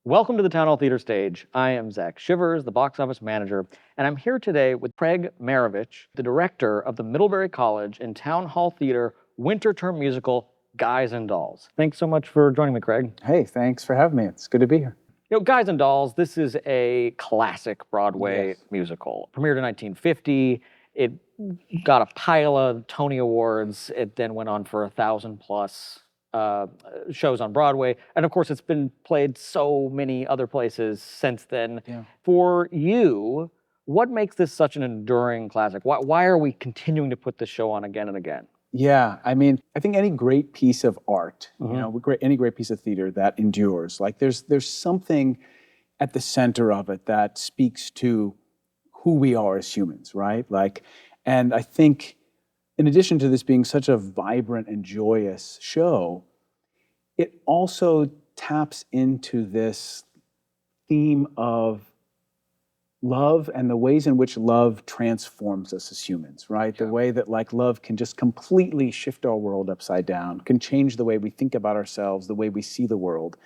Welcome to the Town Hall Theater Stage. I am Zach Shivers, the box office manager, and I'm here today with Craig Maravich, the director of the Middlebury College and Town Hall Theater winter term musical, Guys and Dolls. Thanks so much for joining me, Craig. Hey, thanks for having me. It's good to be here. You know, Guys and Dolls, this is a classic Broadway musical. Premiered in 1950. It got a pile of Tony Awards. It then went on for 1,000 plus shows on Broadway. And of course, it's been played so many other places since then. Yeah. For you, what makes this such an enduring classic? Why are we continuing to put this show on again and again? Yeah, I mean, I think any great piece of art, any great piece of theater that endures, like there's something at the center of it that speaks to who we are as humans, right? And I think in addition to this being such a vibrant and joyous show, it also taps into this theme of love and the ways in which love transforms us as humans, right? The way that love can just completely shift our world upside down, can change the way we think about ourselves, the way we see the world.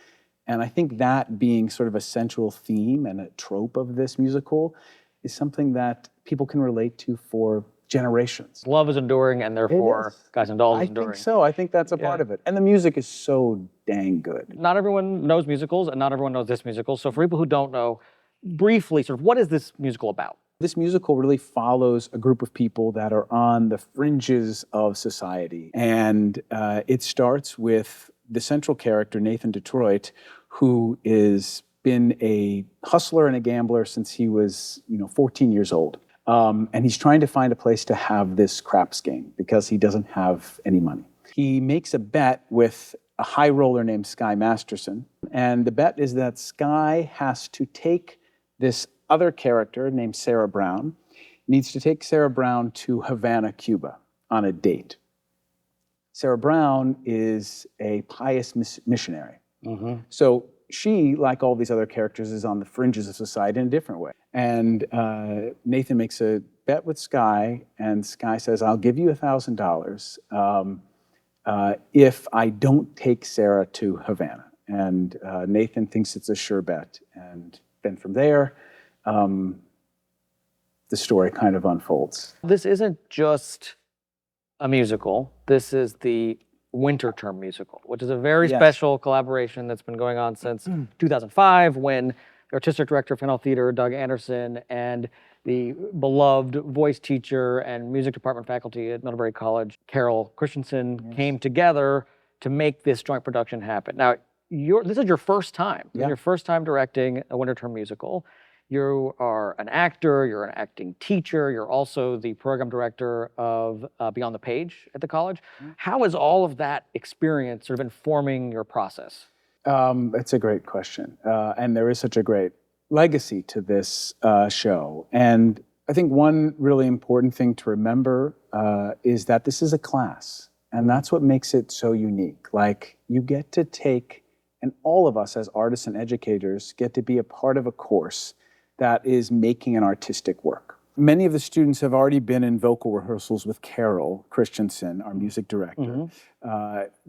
And I think that being sort of a central theme and a trope of this musical is something that people can relate to for generations. Love is enduring, and therefore Guys and Dolls is enduring. I think so. I think that's a part of it. And the music is so dang good. Not everyone knows musicals, and not everyone knows this musical. So for people who don't know, briefly, sort of what is this musical about? This musical really follows a group of people that are on the fringes of society. And it starts with the central character, Nathan Detroit, who is been a hustler and a gambler since he was 14 years old. And he's trying to find a place to have this craps game because he doesn't have any money. He makes a bet with a high roller named Sky Masterson. And the bet is that Sky has to take this other character named Sarah Brown, needs to take Sarah Brown to Havana, Cuba on a date. Sarah Brown is a pious missionary. So she, like all these other characters, is on the fringes of society in a different way. And Nathan makes a bet with Sky, and Sky says, I'll give you $1,000 if I don't take Sarah to Havana. And Nathan thinks it's a sure bet. And then from there, the story kind of unfolds. This isn't just a musical. This is the winter term musical, which is a very special collaboration that's been going on since 2005, when the artistic director of Town Hall Theater, Doug Anderson, and the beloved voice teacher and music department faculty at Middlebury College, Carol Christensen, came together to make this joint production happen. Now, this is your first time. This is your first time directing a winter term musical. You are an actor, you're an acting teacher, you're also the program director of Beyond the Page at the college. How is all of that experience sort of informing your process? It's a great question. And there is such a great legacy to this show. And I think one really important thing to remember is that this is a class. And that's what makes it so unique. You get to take, and all of us as artists and educators get to be a part of a course that is making an artistic work. Many of the students have already been in vocal rehearsals with Carol Christensen, our music director,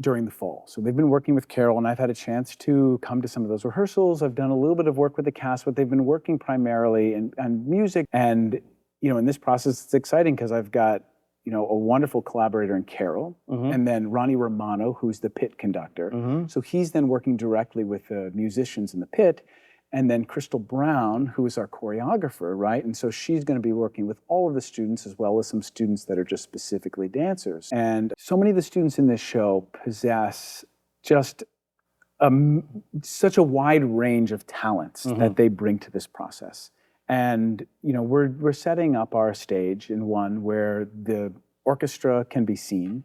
during the fall. So they've been working with Carol, and I've had a chance to come to some of those rehearsals. I've done a little bit of work with the cast, but they've been working primarily on music. And in this process, it's exciting because I've got a wonderful collaborator in Carol, and then Ronnie Romano, who's the pit conductor. So he's then working directly with the musicians in the pit. And then Crystal Brown, who is our choreographer, right? And so she's going to be working with all of the students as well as some students that are just specifically dancers. And so many of the students in this show possess just such a wide range of talents that they bring to this process. And we're setting up our stage in one where the orchestra can be seen.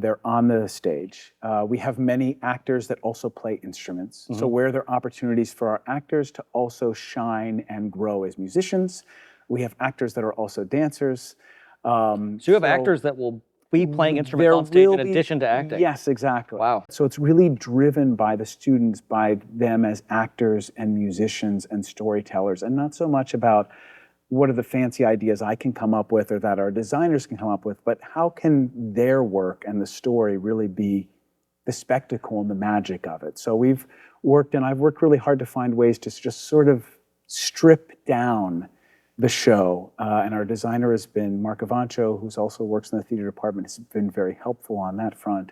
They're on the stage. We have many actors that also play instruments. So where there are opportunities for our actors to also shine and grow as musicians, we have actors that are also dancers. So you have actors that will be playing instruments on stage in addition to acting? Yes, exactly. Wow. So it's really driven by the students, by them as actors and musicians and storytellers, and not so much about what are the fancy ideas I can come up with or that our designers can come up with, but how can their work and the story really be the spectacle and the magic of it? So we've worked, and I've worked really hard to find ways to just sort of strip down the show. And our designer has been Mark Avancho, who's also works in the theater department, has been very helpful on that front,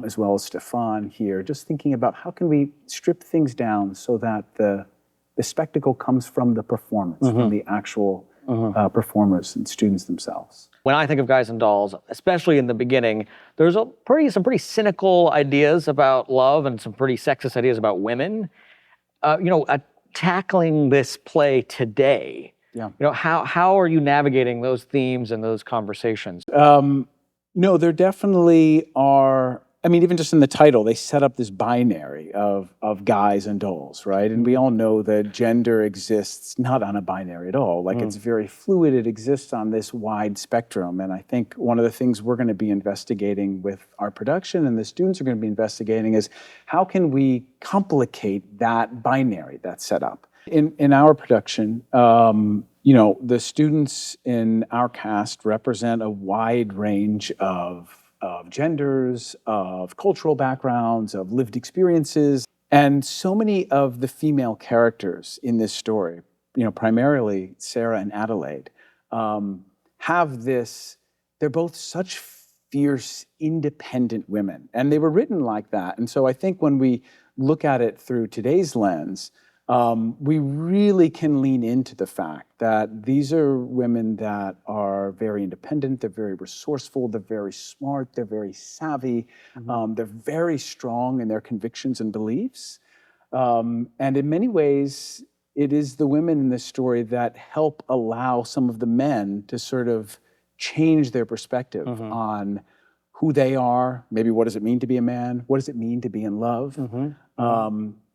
as well as Stefan here, just thinking about how can we strip things down so that the spectacle comes from the performance, from the actual performers and students themselves. When I think of Guys and Dolls, especially in the beginning, there's some pretty cynical ideas about love and some pretty sexist ideas about women. Tackling this play today, how are you navigating those themes and those conversations? No, there definitely are. I mean, even just in the title, they set up this binary of guys and dolls, right? And we all know that gender exists not on a binary at all. Like, it's very fluid. It exists on this wide spectrum. And I think one of the things we're going to be investigating with our production, and the students are going to be investigating, is how can we complicate that binary that's set up? In our production, the students in our cast represent a wide range of genders, of cultural backgrounds, of lived experiences. And so many of the female characters in this story, primarily Sarah and Adelaide, have this, they're both such fierce, independent women. And they were written like that. And so I think when we look at it through today's lens, we really can lean into the fact that these are women that are very independent, they're very resourceful, they're very smart, they're very savvy, they're very strong in their convictions and beliefs. And in many ways, it is the women in this story that help allow some of the men to sort of change their perspective on who they are, maybe what does it mean to be a man, what does it mean to be in love.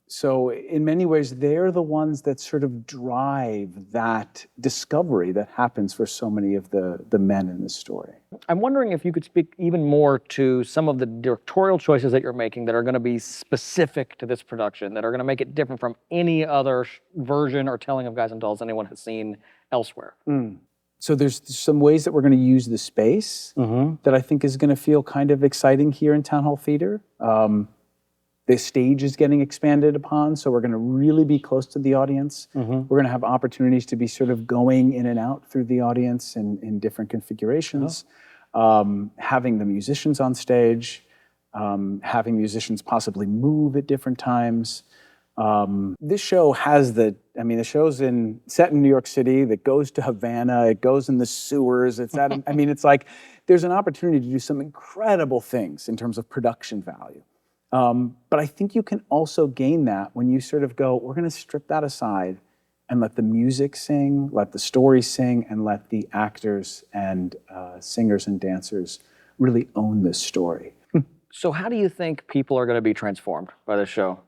So in many ways, they're the ones that sort of drive that discovery that happens for so many of the men in this story. I'm wondering if you could speak even more to some of the directorial choices that you're making that are going to be specific to this production, that are going to make it different from any other version or telling of Guys and Dolls anyone has seen elsewhere. So there's some ways that we're going to use the space that I think is going to feel kind of exciting here in Town Hall Theater. The stage is getting expanded upon, so we're going to really be close to the audience. We're going to have opportunities to be sort of going in and out through the audience in different configurations, having the musicians on stage, having musicians possibly move at different times. This show has the show's set in New York City, that goes to Havana, it goes in the sewers, it's like there's an opportunity to do some incredible things in terms of production value. But I think you can also gain that when you sort of go, we're going to strip that aside and let the music sing, let the story sing, and let the actors and singers and dancers really own this story. So how do you think people are going to be transformed by this show?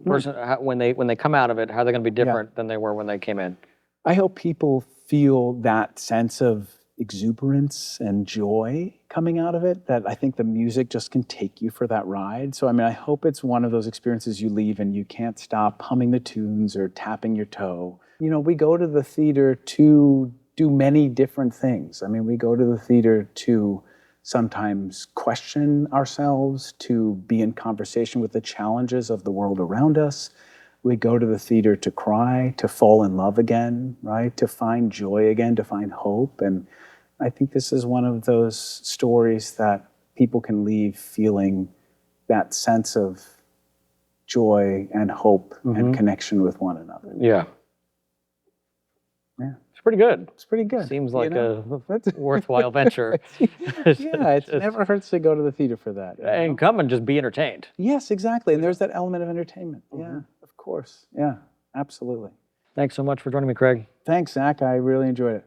When they come out of it, how are they going to be different than they were when they came in? I hope people feel that sense of exuberance and joy coming out of it, that I think the music just can take you for that ride. So I hope it's one of those experiences you leave and you can't stop humming the tunes or tapping your toe. We go to the theater to do many different things. We go to the theater to sometimes question ourselves, to be in conversation with the challenges of the world around us. We go to the theater to cry, to fall in love again, right? To find joy again, to find hope. And I think this is one of those stories that people can leave feeling that sense of joy and hope and connection with one another. Yeah. It's pretty good. It's pretty good. Seems like a worthwhile venture. It never hurts to go to the theater for that. And come and just be entertained. Yes, exactly. And there's that element of entertainment. Yeah, of course. Yeah, absolutely. Thanks so much for joining me, Craig. Thanks, Zach. I really enjoyed it.